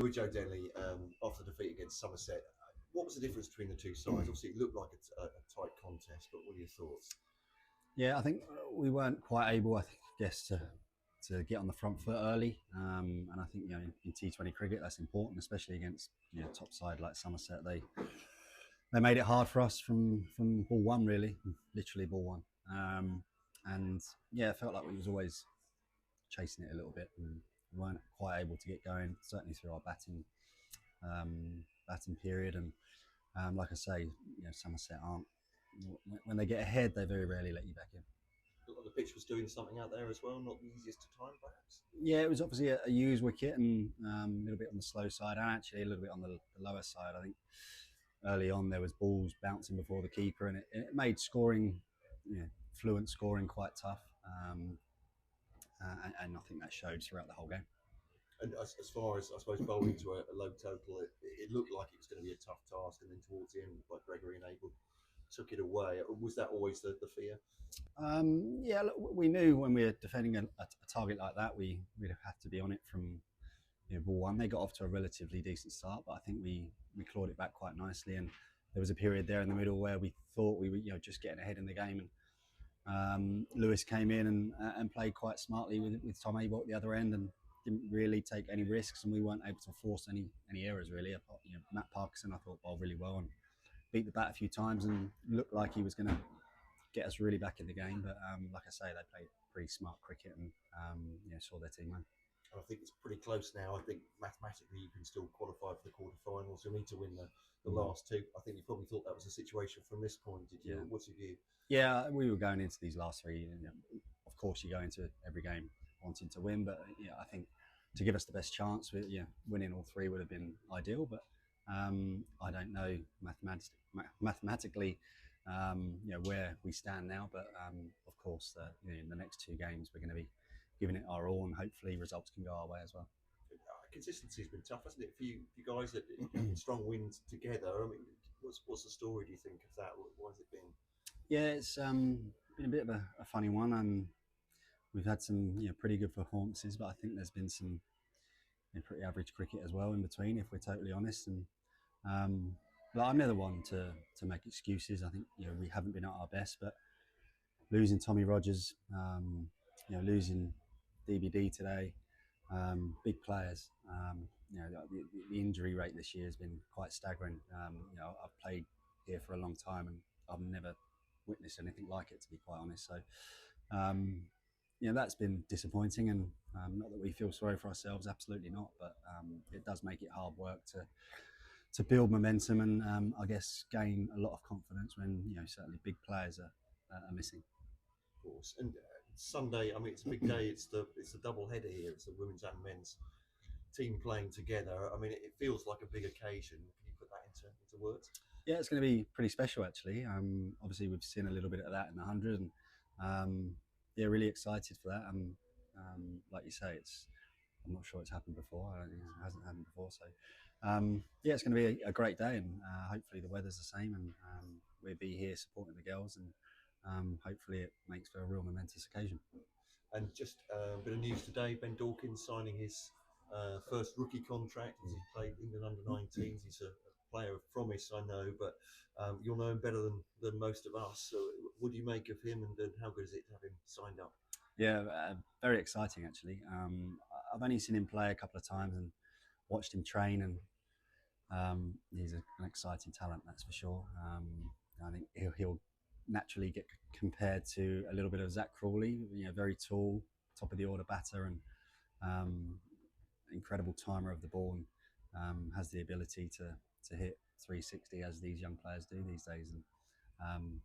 With Joe Denley after defeat against Somerset, what was the difference between the two sides? Obviously, it looked like a tight contest, but what are your thoughts? Yeah, I think we weren't quite able, guess, to get on the front foot early. And I think in T20 cricket that's important, especially against top side like Somerset. They made it hard for us from ball one, really, literally ball one. And yeah, it felt like we was always chasing it a little bit, and we weren't quite able to get going. Certainly through our batting period, and like I say, Somerset aren't. When they get ahead, they very rarely let you back in. Looked like the pitch was doing something out there as well, not the easiest to time, perhaps. Yeah, it was obviously a used wicket and a little bit on the slow side, and actually a little bit on the lower side. I think early on there was balls bouncing before the keeper, and it made scoring, fluent scoring, quite tough. And I think that showed throughout the whole game. And as far as I suppose bowling to a low total, it looked like it was going to be a tough task, and then towards the end, like Gregory and Abel took it away. Was that always the fear? Yeah, look, we knew when we were defending a target like that, we'd have to be on it from ball one. They got off to a relatively decent start, but I think we clawed it back quite nicely. And there was a period there in the middle where we thought we were just getting ahead in the game, and Lewis came in and played quite smartly with Tom Abel at the other end and didn't really take any risks, and we weren't able to force any errors really. Matt Parkinson I thought bowled really well and beat the bat a few times and looked like he was going to get us really back in the game. But like I say, they played pretty smart cricket and saw their team win. I think it's pretty close now. I think mathematically you can still qualify for the quarterfinals. You'll need to win the last two. I think you probably thought that was the situation from this point. Did you? Yeah. What's your view? Yeah, we were going into these last three. Of course, you go into every game wanting to win, but I think to give us the best chance, winning all three would have been ideal. But I don't know mathematically, where we stand now. But of course, in the next two games, we're going to be giving it our all, and hopefully results can go our way as well. Consistency's been tough, hasn't it, for you guys that strong wins together? I mean, what's the story, do you think, of that? What has it been? Yeah, it's been a bit of a funny one, and we've had some pretty good performances, but I think there's been some pretty average cricket as well in between, if we're totally honest. And but I'm never one to make excuses. I think we haven't been at our best, but losing Tommy Rogers, losing DBD today, big players. The injury rate this year has been quite staggering. I've played here for a long time and I've never witnessed anything like it, to be quite honest. So, that's been disappointing, and not that we feel sorry for ourselves, absolutely not. But it does make it hard work to build momentum and I guess gain a lot of confidence when certainly big players are missing. Of course, and Sunday, I mean, it's a big day. It's the double header here. It's the women's and men's team playing together. I mean, it feels like a big occasion. Can you put that into words? Yeah, it's going to be pretty special actually. Obviously, we've seen a little bit of that in the 100, and really excited for that. And like you say, I'm not sure it's happened before. It hasn't happened before, so it's going to be a great day, and hopefully the weather's the same, and we'll be here supporting the girls, and hopefully it makes for a real momentous occasion. And just a bit of news today: Ben Dawkins signing his first rookie contract. He's played England under-19s. He's a player of promise, I know, but you'll know him better than most of us. So, what do you make of him, and how good is it to have him signed up? Yeah, very exciting actually. I've only seen him play a couple of times and watched him train, and he's an exciting talent, that's for sure. I think he'll naturally get compared to a little bit of Zach Crawley, very tall, top of the order batter, and incredible timer of the ball, and has the ability to hit 360 as these young players do these days. And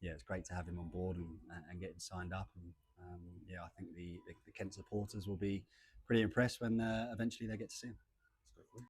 it's great to have him on board and get him signed up. And I think the Kent supporters will be pretty impressed when eventually they get to see him.